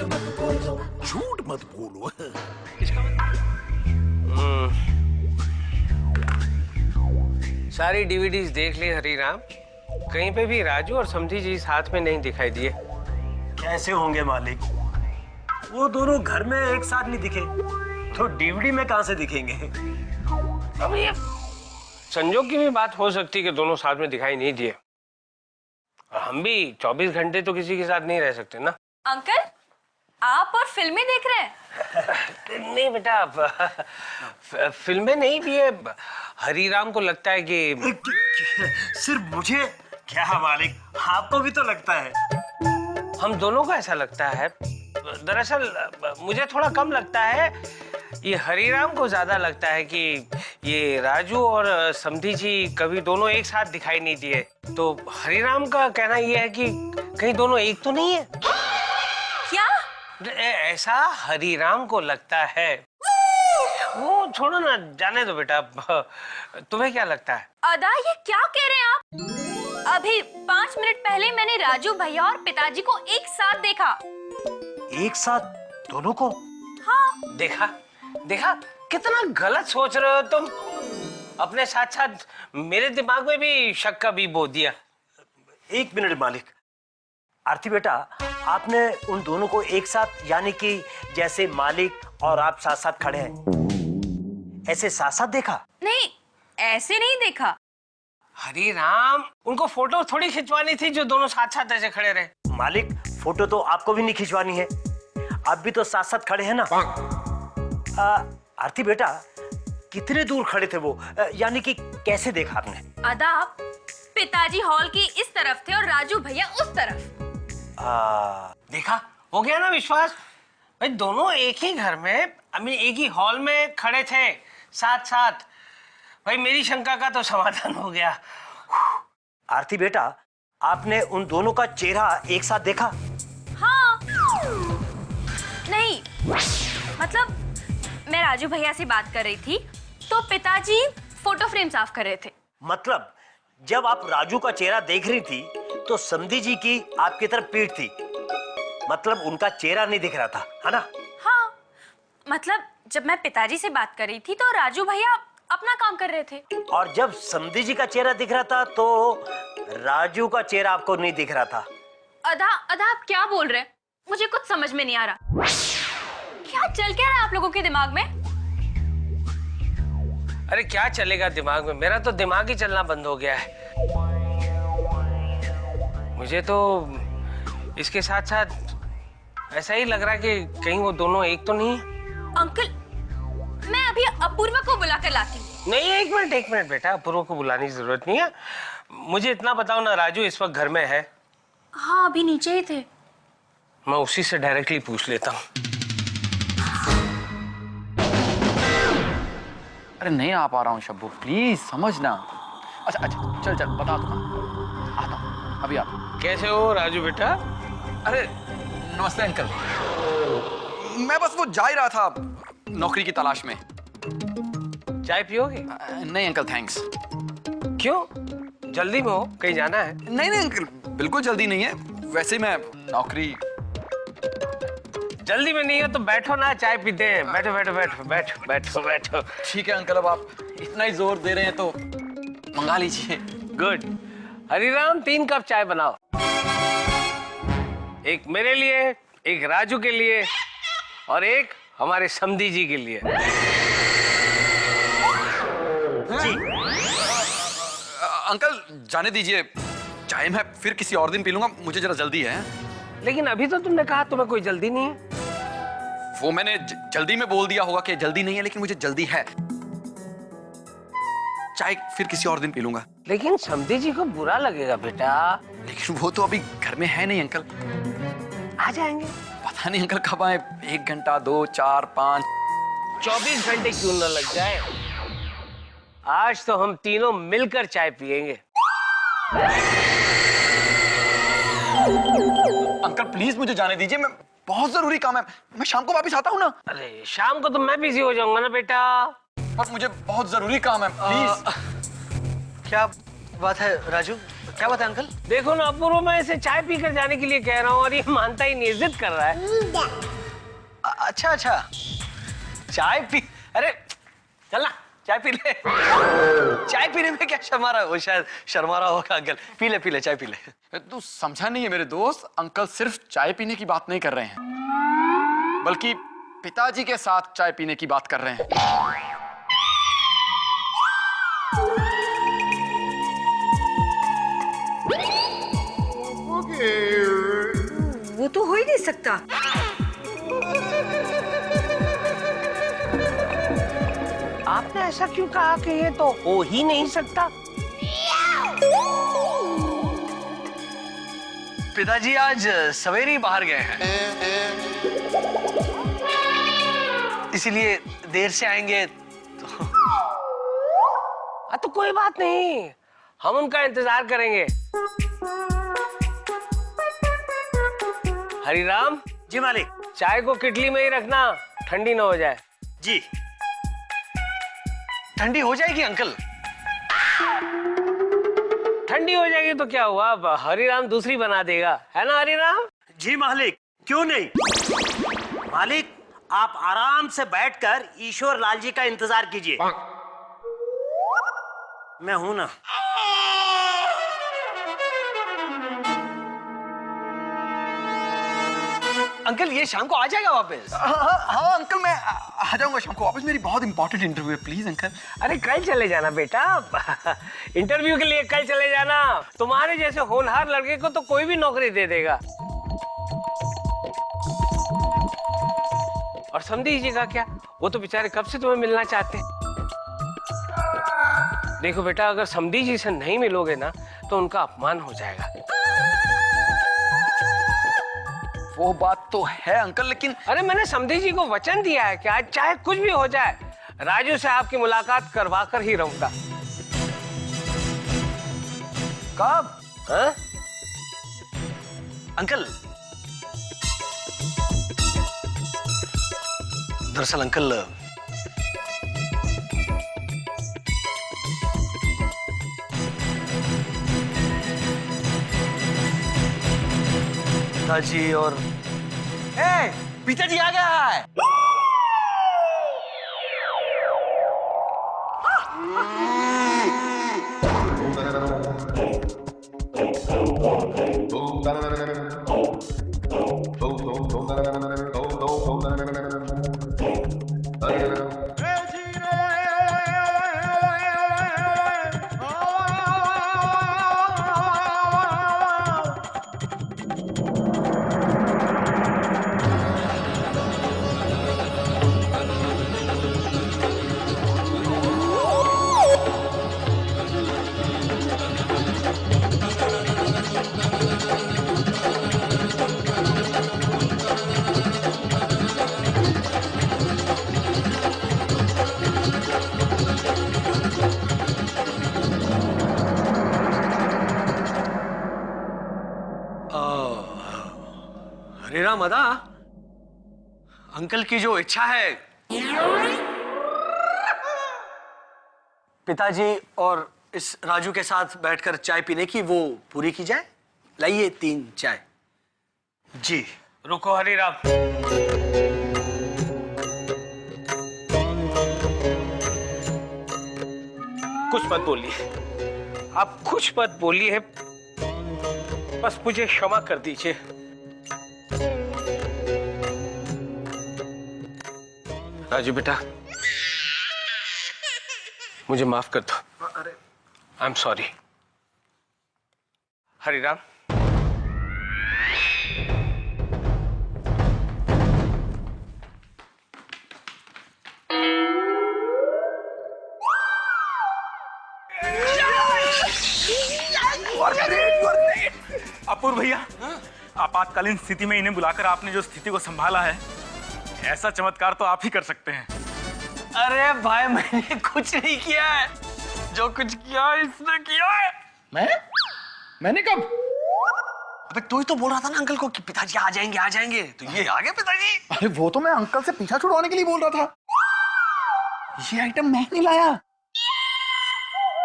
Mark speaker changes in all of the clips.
Speaker 1: झूठ मत बोलो।
Speaker 2: सारी डीवीडीज देख ली हरीराम, कहीं पे भी राजू और समधी जी साथ में नहीं दिखाई दिए।
Speaker 3: कैसे होंगे मालिक, वो दोनों घर में एक साथ नहीं दिखे तो डीवीडी में कहां से दिखेंगे?
Speaker 2: अब ये संजोग की भी बात हो सकती है कि दोनों साथ में दिखाई नहीं दिए। हम भी 24 घंटे तो किसी के साथ नहीं रह सकते ना।
Speaker 4: अंकल, आप और फिल्में देख रहे हैं?
Speaker 2: नहीं बेटा, फिल्में नहीं भी है। हरीराम को लगता है कि
Speaker 3: सिर्फ मुझे क्या मालिक, आपको भी तो लगता है।
Speaker 2: हम दोनों को ऐसा लगता है। दरअसल मुझे थोड़ा कम लगता है, ये हरीराम को ज्यादा लगता है कि ये राजू और समधी जी कभी दोनों एक साथ दिखाई नहीं दिए। तो हरीराम का कहना ये है कि कहीं दोनों एक तो नहीं है।
Speaker 4: क्या?
Speaker 2: ऐसा हरीराम को लगता है। वो छोड़ो ना, जाने दो बेटा। तुम्हें क्या लगता है?
Speaker 4: अदा, ये क्या कह रहे हैं आप? अभी 5 मिनट पहले मैंने राजू भैया और पिताजी को एक साथ देखा।
Speaker 3: एक साथ दोनों को?
Speaker 4: हाँ।
Speaker 2: देखा देखा, कितना गलत सोच रहे हो तुम। अपने साथ साथ मेरे दिमाग में भी शक का भी बो दिया।
Speaker 3: 1 मिनट मालिक। आरती बेटा, आपने उन दोनों को एक साथ, यानी कि जैसे मालिक और आप साथ साथ खड़े हैं, ऐसे साथ साथ देखा?
Speaker 4: नहीं, ऐसे नहीं देखा।
Speaker 2: हरीराम, उनको फोटो थोड़ी खिंचवानी थी जो दोनों साथ साथ ऐसे खड़े रहे।
Speaker 3: मालिक, फोटो तो आपको भी नहीं खिंचवानी है, आप भी तो साथ साथ खड़े हैं ना। आरती बेटा, कितने दूर खड़े थे वो, यानी कि कैसे देखा आपने?
Speaker 4: अदा, पिताजी हॉल की इस तरफ थे और राजू भैया उस तरफ।
Speaker 2: देखा, हो गया ना विश्वास। भाई दोनों एक ही घर में, एक ही हॉल में खड़े थे साथ साथ। भाई मेरी शंका का तो समाधान हो गया।
Speaker 3: आरती बेटा, आपने उन दोनों का चेहरा एक साथ देखा?
Speaker 4: हाँ। नहीं, मतलब मैं राजू भैया से बात कर रही थी तो पिताजी फोटो फ्रेम साफ कर रहे थे।
Speaker 3: मतलब जब आप राजू का चेहरा देख रही थी तो समधी जी की आपकी तरफ पीठ थी, मतलब उनका चेहरा नहीं दिख रहा था, है ना?
Speaker 4: हाँ, मतलब जब मैं पिताजी से बात कर रही थी तो राजू भैया अपना काम कर रहे थे,
Speaker 3: और जब समधी जी का चेहरा दिख रहा था तो राजू का चेहरा आपको नहीं दिख रहा था।
Speaker 4: अदा आप क्या बोल रहे हैं? मुझे कुछ समझ में नहीं आ रहा। क्या चल क्या रहा है आप लोगों के दिमाग में?
Speaker 2: अरे क्या चलेगा दिमाग में, मेरा तो दिमाग ही चलना बंद हो गया है। मुझे तो इसके साथ साथ ऐसा ही लग रहा है कि कहीं वो दोनों एक तो नहीं है।
Speaker 4: अंकल, मैं अभी अपूर्वा को बुला कर लाती हूँ।
Speaker 2: नहीं, एक मिनट बेटा, अपूर्वा को बुलाने की जरूरत नहीं है। मुझे इतना बताओ ना, राजू इस वक्त घर में है?
Speaker 4: हाँ, अभी नीचे ही थे।
Speaker 2: मैं उसी से डायरेक्टली पूछ लेता हूँ।
Speaker 5: अरे नहीं आ पा रहा हूँ शब्बू, प्लीज समझना। अच्छा चल बता दो, आता हूँ अभी आता हूँ।
Speaker 2: कैसे हो राजू बेटा?
Speaker 5: अरे नमस्ते अंकल, मैं बस वो जा ही रहा था नौकरी की तलाश में।
Speaker 2: चाय पियोगे?
Speaker 5: नहीं अंकल, थैंक्स।
Speaker 2: क्यों, जल्दी में हो, कहीं जाना है?
Speaker 5: नहीं अंकल, बिल्कुल जल्दी नहीं है। वैसे मैं नौकरी।
Speaker 2: जल्दी में नहीं हो तो बैठो ना, चाय पीते हैं। बैठो।
Speaker 5: ठीक है अंकल, अब आप इतना ही जोर दे रहे हैं तो मंगा लीजिए।
Speaker 2: गुड। हरीराम, 3 कप चाय बनाओ। एक मेरे लिए, एक राजू के लिए और एक हमारे समधी जी के लिए।
Speaker 3: जी।
Speaker 5: अंकल जाने दीजिए, चाय मैं फिर किसी और दिन पी लूंगा, मुझे जरा जल्दी है।
Speaker 2: लेकिन अभी तो तुमने कहा तुम्हें कोई जल्दी नहीं है।
Speaker 5: वो मैंने जल्दी में बोल दिया होगा कि जल्दी नहीं है, लेकिन मुझे जल्दी है। चाय फिर किसी और दिन पी लूंगा।
Speaker 2: लेकिन समधी जी को बुरा लगेगा बेटा।
Speaker 5: लेकिन वो तो अभी घर में है नहीं अंकल।
Speaker 2: आ जाएंगे।
Speaker 5: पता नहीं अंकल कब आए, 1 घंटा, 2, 4, 5,
Speaker 2: 24 घंटे क्यों न लग जाए। आज तो हम तीनों मिलकर चाय पियेंगे।
Speaker 5: अंकल प्लीज मुझे जाने दीजिए, मैं बहुत जरूरी काम है, मैं शाम को वापस आता हूँ ना।
Speaker 2: अरे शाम को तो मैं बिजी हो जाऊंगा ना बेटा।
Speaker 5: बस मुझे बहुत जरूरी काम है, प्लीज।
Speaker 2: क्या
Speaker 3: बात है राजू? क्या बात है अंकल?
Speaker 2: देखो ना अपूर्व, मैं इसे चाय पीकर जाने के लिए कह रहा हूँ और ये मानता ही नहीं, जिद कर रहा है।
Speaker 3: अच्छा अच्छा, चाय पी, अरे चल ना चाय पी ले। चाय पीने में क्या शर्मा रहा है? वो शायद शर्मा रहा होगा अंकल। पी ले चाय पी ले।
Speaker 5: तू समझा नहीं है मेरे दोस्त, अंकल सिर्फ चाय पीने की बात नहीं कर रहे हैं, बल्कि पिताजी के साथ चाय पीने की बात कर रहे हैं।
Speaker 1: वो तो हो ही नहीं सकता।
Speaker 2: आपने ऐसा क्यों कहा कि ये तो हो ही नहीं सकता?
Speaker 3: पिताजी आज सवेरे ही बाहर गए हैं, इसीलिए देर से आएंगे तो।
Speaker 2: तो कोई बात नहीं, हम उनका इंतजार करेंगे। हरिराम।
Speaker 3: जी मालिक।
Speaker 2: चाय को किटली में ही रखना, ठंडी ना हो जाए।
Speaker 3: जी। ठंडी हो जाएगी अंकल।
Speaker 2: ठंडी हो जाएगी तो क्या हुआ, अब हरिराम दूसरी बना देगा, है ना हरिराम?
Speaker 3: जी मालिक, क्यों नहीं। मालिक आप आराम से बैठकर ईश्वर लाल जी का इंतजार कीजिए, मैं हूं ना। अंकल ये शाम को आ जाएगा वापस?
Speaker 5: हाँ अंकल, मैं आ जाऊंगा शाम को वापस, मेरी बहुत इंपॉर्टेंट इंटरव्यू है, प्लीज अंकल।
Speaker 2: अरे कल चले जाना बेटा, इंटरव्यू के लिए कल चले जाना। तुम्हारे जैसे होनहार लड़के को तो कोई भी नौकरी दे देगा। और समझी जी का क्या, वो तो बेचारे कब से तुम्हें मिलना चाहते हैं। देखो बेटा, अगर समधी जी से नहीं मिलोगे ना तो उनका अपमान हो जाएगा।
Speaker 5: वो बात तो है अंकल, लेकिन
Speaker 2: अरे मैंने समधी जी को वचन दिया है कि आज चाहे कुछ भी हो जाए राजू से आपकी मुलाकात करवा कर ही रहूंगा।
Speaker 3: कब?
Speaker 2: हाँ?
Speaker 3: अंकल दरअसल अंकल पिताजी और पिताजी आ गया है। हरिराम अदा, अंकल की जो इच्छा है पिताजी और इस राजू के साथ बैठकर चाय पीने की, वो पूरी की जाए। लाइए 3 चाय। जी।
Speaker 2: रुको हरिराम, कुछ मत बोलिए, आप कुछ मत बोलिए, बस मुझे क्षमा कर दीजिए। राजू बेटा, मुझे माफ कर दो।
Speaker 3: अरे
Speaker 2: आई एम सॉरी। हरिराम,
Speaker 6: अपूर्व भैया, आपातकालीन स्थिति में इन्हें बुलाकर आपने जो स्थिति को संभाला है, ऐसा चमत्कार तो आप ही कर सकते हैं।
Speaker 3: अरे भाई, मैंने कुछ नहीं किया है, जो कुछ किया है इसने किया है।
Speaker 5: मैंने कब?
Speaker 3: अबे तू ही तो बोल रहा था ना अंकल को कि पिताजी आ जाएंगे, तो ये आ गए पिताजी।
Speaker 5: अरे वो तो मैं अंकल से पीछा छुड़वाने के लिए बोल रहा था। ये आइटम मैं नहीं लाया।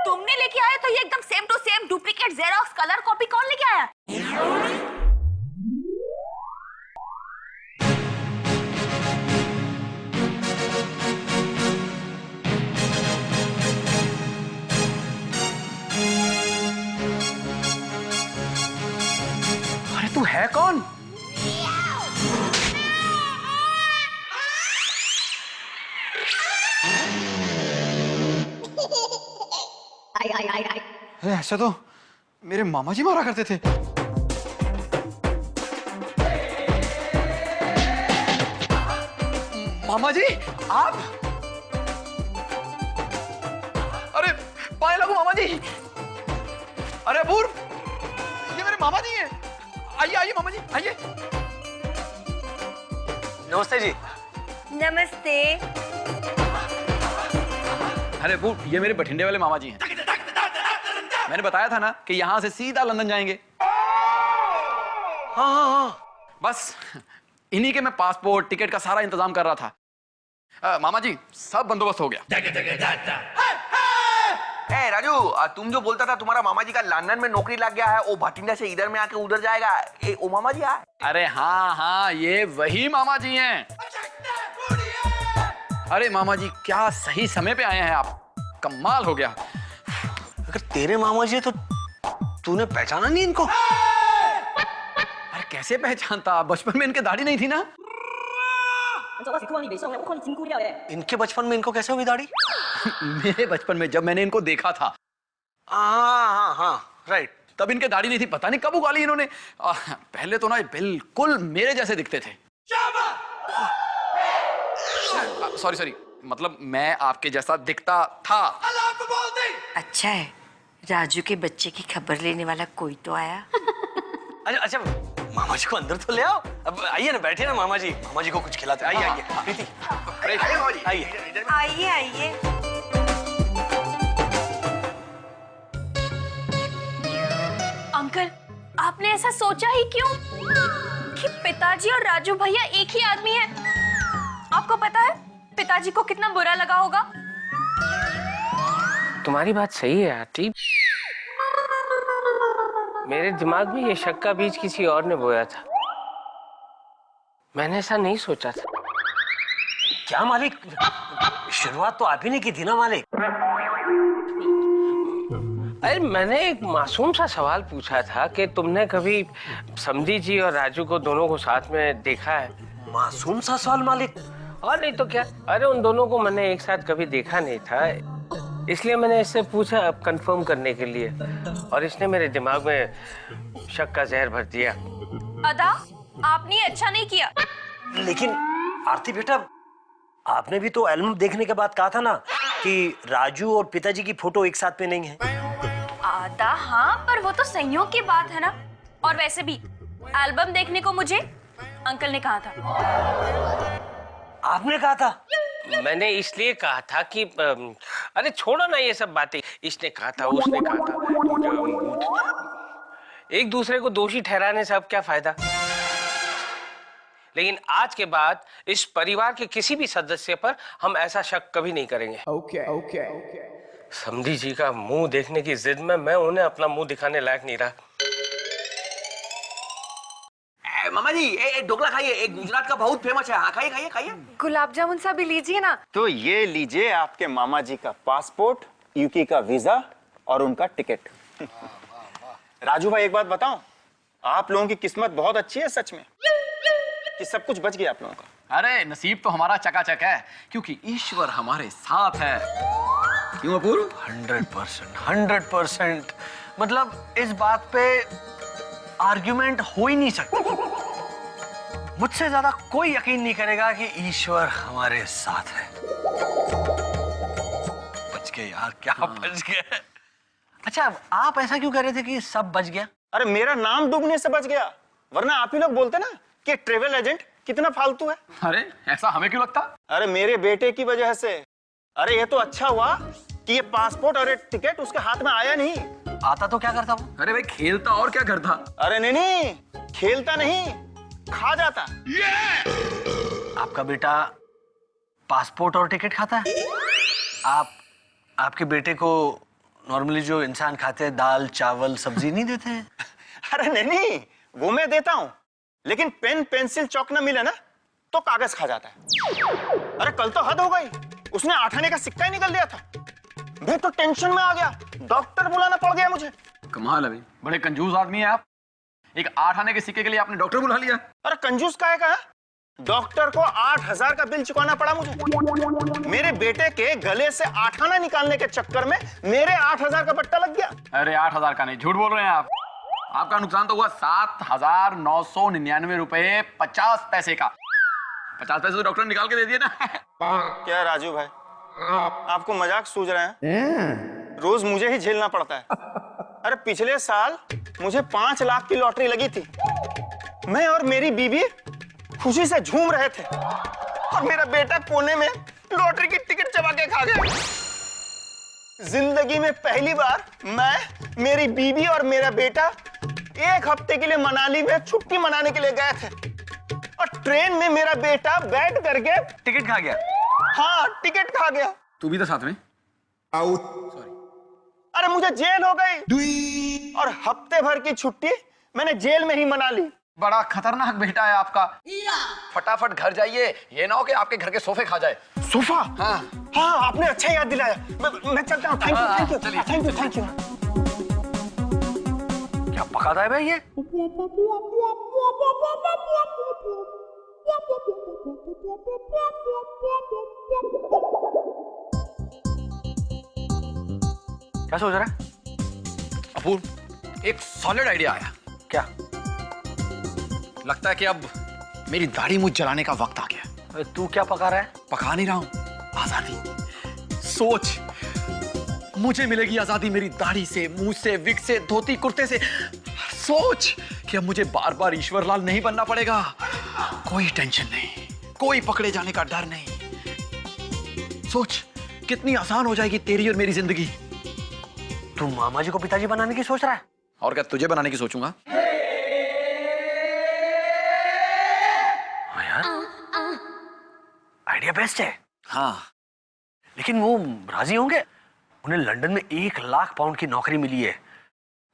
Speaker 4: तुमने लेके आए तो ये एकदम same to same duplicate xerox colour copy कौन लेके आया?
Speaker 5: अरे तू है कौन? अरे ऐसा तो मेरे मामा जी मारा करते थे। मामा जी आप? अरे पाए लगो मामा जी। अरे अपूर्व, ये मेरे मामा जी हैं। आइए आइए मामा जी आइए।
Speaker 3: नमस्ते जी।
Speaker 1: नमस्ते।
Speaker 5: अरे अपूर्व, ये मेरे बठिंडे वाले मामा जी हैं। मैंने बताया था ना कि यहाँ से सीधा लंदन जाएंगे।
Speaker 3: हाँ हाँ हाँ।
Speaker 5: बस इन्हीं के मैं पासपोर्ट टिकट का सारा इंतजाम कर रहा था। मामा जी सब बंदोबस्त हो गया।
Speaker 7: ए राजू, तुम जो बोलता था तुम्हारा मामा जी का लंदन में नौकरी लग गया है, वो भटिंडा से इधर में आके उधर जाएगा, ओ मामा जी आए?
Speaker 5: अरे हाँ हाँ, ये वही मामा जी हैं। अरे मामा जी क्या सही समय पे आए हैं आप, कमाल हो गया।
Speaker 3: अगर तेरे मामा जी तो तूने पहचाना नहीं इनको?
Speaker 5: अरे कैसे पहचानता, बचपन में इनके दाढ़ी नहीं थी ना।
Speaker 3: इनके बचपन में इनको कैसे हुई दाढ़ी?
Speaker 5: मेरे बचपन में जब मैंने इनको देखा था,
Speaker 3: हाँ हाँ हाँ राइट,
Speaker 5: तब इनके दाढ़ी नहीं थी। पता नहीं कब उगा ली इन्होंने। पहले तो ना ये बिल्कुल मेरे जैसे दिखते थे। सॉरी सॉरी, मतलब मैं आपके जैसा दिखता था।
Speaker 1: अच्छा है, राजू के बच्चे की खबर लेने वाला कोई तो आया।
Speaker 3: अच्छा अच्छा, मामा जी को अंदर तो ले आओ। अब आइए ना, बैठिए ना मामा जी को कुछ खिलाते। आइए आइए प्रीति,
Speaker 7: आइए मामा जी,
Speaker 3: आइए।
Speaker 1: आइए आइए।
Speaker 4: अंकल, आपने ऐसा सोचा ही क्यों कि पिताजी और राजू भैया एक ही आदमी है? आपको पता है पिताजी को कितना बुरा लगा होगा?
Speaker 2: तुम्हारी बात सही है आंटी। मेरे दिमाग में ये शक का बीज किसी और ने बोया था। मैंने ऐसा नहीं सोचा था।
Speaker 3: क्या मालिक, शुरुआत तो आप ही ने की थी ना मालिक।
Speaker 2: अरे मैंने एक मासूम सा सवाल पूछा था कि तुमने कभी समधी जी और राजू को दोनों को साथ में देखा है?
Speaker 3: मासूम सा सवाल मालिक?
Speaker 2: और नहीं तो क्या। अरे उन दोनों को मैंने एक साथ कभी देखा नहीं था, इसलिए मैंने इससे पूछा अब कंफर्म करने के लिए, और इसने मेरे दिमाग में शक का जहर भर दिया।
Speaker 4: अदा, आपने अच्छा नहीं किया।
Speaker 3: लेकिन आरती बेटा, आपने भी तो एल्बम देखने के बाद कहा था ना कि राजू और पिताजी की फोटो एक साथ में नहीं है।
Speaker 4: आदा हाँ, पर वो तो संयोग की बात है ना। और वैसे भी एल्बम देखने को मुझे अंकल ने कहा था।
Speaker 3: आपने कहा था?
Speaker 2: मैंने इसलिए कहा था कि अरे छोड़ो ना ये सब बातें। इसने कहा था, उसने कहा था, एक दूसरे को दोषी ठहराने से अब क्या फायदा। लेकिन आज के बाद इस परिवार के किसी भी सदस्य पर हम ऐसा शक कभी नहीं करेंगे। ओके। समधी जी का मुंह देखने की जिद में मैं उन्हें अपना मुंह दिखाने लायक नहीं रहा।
Speaker 7: मामा जी ढोकला खाइए, एक गुजरात का बहुत फेमस है। हाँ खाइए खाइए खाइए।
Speaker 1: गुलाब जामुन सा भी लीजिए ना।
Speaker 8: तो ये लीजिए आपके मामा जी का पासपोर्ट, यूके का वीजा और उनका टिकट। राजू भाई एक बात बताऊं, आप लोगों की किस्मत बहुत अच्छी है सच में, कि सब कुछ बच गया आप लोगों का।
Speaker 5: अरे नसीब तो हमारा चकाचक है, क्योंकि ईश्वर हमारे साथ है। क्यों अपूर्व?
Speaker 3: 100%। मतलब इस बात पे आर्ग्यूमेंट हो ही नहीं सकती। मुझसे ज्यादा कोई यकीन नहीं करेगा कि ईश्वर हमारे साथ है। बच गए यार, क्या बच गए। अच्छा, आप ऐसा क्यों कह रहे थे कि सब बच गया?
Speaker 8: अरे मेरा नाम डूबने से बच गया, वरना आप ही लोग बोलते ना कि ट्रेवल एजेंट कितना फालतू है।
Speaker 5: अरे ऐसा हमें क्यों लगता?
Speaker 8: अरे मेरे बेटे की वजह से। अरे ये तो अच्छा हुआ कि ये पासपोर्ट और ये टिकट उसके हाथ में आया नहीं।
Speaker 3: आता तो क्या करता वो?
Speaker 5: अरे भाई खेलता और क्या करता।
Speaker 8: अरे नहीं, खेलता नहीं, खा जाता।
Speaker 3: आपका बेटा पासपोर्ट और टिकट खाता है? आपके बेटे को नॉर्मली जो इंसान खाते हैं, दाल चावल सब्जी नहीं देते हैं?
Speaker 8: अरे नहीं, वो मैं देता हूं, लेकिन पेन पेंसिल चौक ना मिले ना तो कागज खा जाता है। अरे कल तो हद हो गई, उसने 8 आने का सिक्का ही निकल दिया था। मैं तो टेंशन में आ गया, डॉक्टर बुलाना पड़ गया मुझे।
Speaker 5: कमाल है भाई, बड़े कंजूस आदमी है आप। एक 8 आने के सिक्के के लिए आपने डॉक्टर बुला लिया।
Speaker 8: अरे कंजूस काहे का है? डॉक्टर को 8,000 का बिल चुकाना पड़ा मुझे। मेरे बेटे के गले से 8 आना निकालने के चक्कर में मेरे 8,000 का पट्टा लग गया।
Speaker 5: अरे 8,000 का नहीं, झूठ बोल रहे हैं आप। आपका नुकसान तो हुआ 7,999 रुपए 50 पैसे का। 50 पैसे तो डॉक्टर ने निकाल के दे दिए ना।
Speaker 8: क्या राजू भाई, आपको मजाक सूझ रहे हैं? रोज मुझे ही झेलना पड़ता है। अरे पिछले साल मुझे 5 लाख की लॉटरी लगी थी। मैं और मेरी बीवी खुशी से झूम रहे थे और मेरा बेटा कोने में लॉटरी की टिकट चबा के खा गया। जिंदगी में पहली बार मैं, मेरी बीवी और मेरा बेटा 1 हफ्ते के लिए मनाली में छुट्टी मनाने के लिए गए थे और ट्रेन में मेरा बेटा बैठ करके
Speaker 3: टिकट खा गया?
Speaker 8: हाँ, टिकट खा गया।
Speaker 5: तू भी तो साथ में?
Speaker 8: अरे मुझे जेल हो गई और हफ्ते भर की छुट्टी मैंने जेल में ही मना ली।
Speaker 5: बड़ा खतरनाक बेटा है आपका। फटाफट घर जाइए, ये ना हो कि आपके घर के सोफे खा जाए।
Speaker 8: सोफा?
Speaker 5: हाँ
Speaker 8: हाँ, आपने अच्छा याद दिलाया। मैं चलता हूँ। Thank you, thank you, thank you.
Speaker 3: क्या पकाता है भाई ये? क्या सोच रहा है?
Speaker 5: अपूर्व, एक सॉलिड आइडिया आया।
Speaker 3: क्या?
Speaker 5: लगता है कि अब मेरी दाढ़ी मूंछ जलाने का वक्त आ गया।
Speaker 3: अरे तू क्या पका रहा है?
Speaker 5: पका नहीं रहा हूं, आजादी। सोच, मुझे मिलेगी आजादी मेरी दाढ़ी से, मूंछ से, विग से, धोती कुर्ते से। सोच कि अब मुझे बार बार ईश्वरलाल नहीं बनना पड़ेगा। कोई टेंशन नहीं, कोई पकड़े जाने का डर नहीं। सोच कितनी आसान हो जाएगी तेरी और मेरी जिंदगी।
Speaker 3: तू मामा जी को पिताजी बनाने की सोच रहा है?
Speaker 5: और क्या तुझे बनाने की सोचूंगा?
Speaker 3: हाँ यार, आइडिया बेस्ट है।
Speaker 5: हाँ,
Speaker 3: लेकिन वो राजी होंगे? उन्हें लंदन में 1 लाख पाउंड की नौकरी मिली है।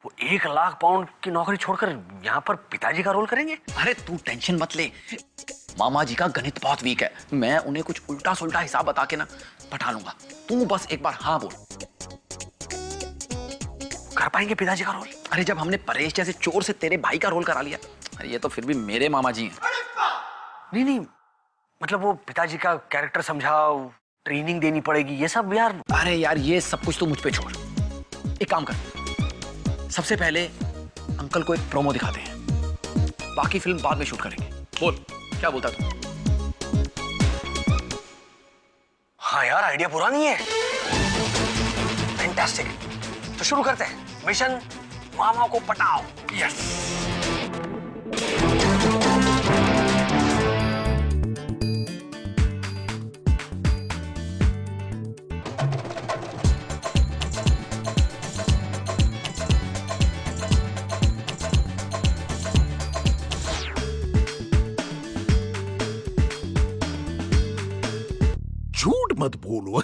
Speaker 3: वो 1 लाख पाउंड की नौकरी छोड़कर यहाँ पर पिताजी का रोल करेंगे?
Speaker 5: अरे तू टेंशन मत ले, मामा जी का गणित बहुत वीक है। मैं उन्हें कुछ उल्टा सुल्टा हिसाब बता के ना पटा लूंगा। तू बस एक बार हाँ बोल।
Speaker 3: कर पाएंगे पिताजी का रोल?
Speaker 5: अरे जब हमने परेश जैसे चोर से तेरे भाई का रोल करा लिया, अरे ये तो फिर भी मेरे मामा जी हैं।
Speaker 3: नहीं, मतलब वो पिताजी का कैरेक्टर समझाओ, ट्रेनिंग देनी पड़ेगी, ये सब यार।
Speaker 5: अरे यार ये सब कुछ तो मुझ पे छोड़। एक काम कर, सबसे पहले अंकल को एक प्रोमो दिखाते हैं, बाकी फिल्म बाद में शूट करेंगे। बोल, क्या बोलता तू?
Speaker 3: हाँ यार, आइडिया बुरा नहीं है। फैंटास्टिक। तो शुरू करते हैं। मिशन मामा को पटाओ। यस।
Speaker 9: झूठ मत बोलो।